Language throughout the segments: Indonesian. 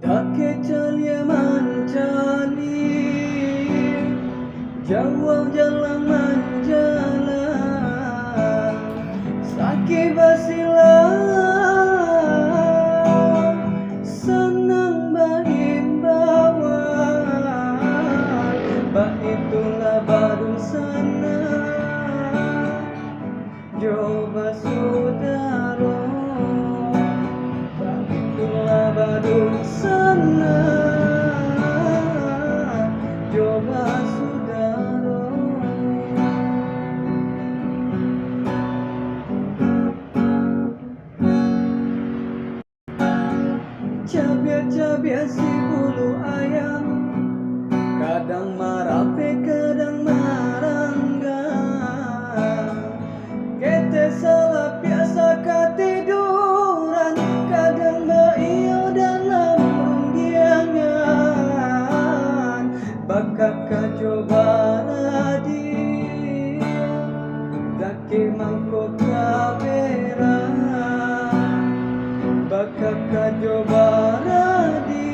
Dake calia mancali, jauh jalan menjalan, sakit basilah, senang berhimbauan, bah itulah baru sana, coba saudara, bah itulah baru sana, coba saudara. Cabiar-cabiar si bulu ayam, kadang marape kadang marangga. Kete salah biasa ketiduran, kadang iyo dalam runggiangan. Bakal coba nadi, daki mangkok kaberan. Bakal coba nadi,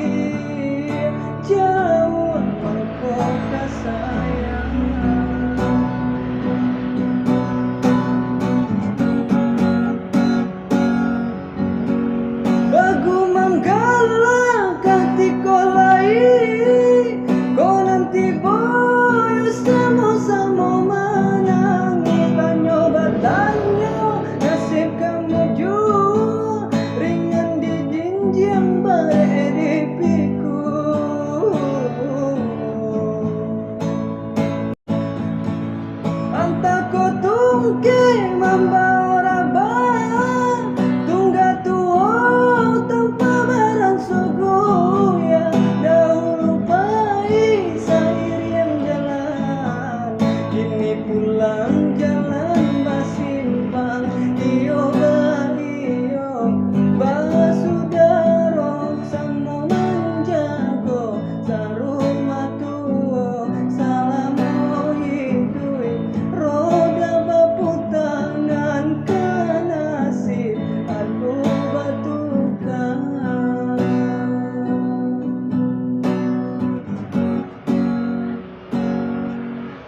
jauh mangkok kasayang. Bagu manggala katiko lai, ko nanti boyo sama-sama menangis. Banyo batanyo nasib kamu jua, ringan di jinjang bare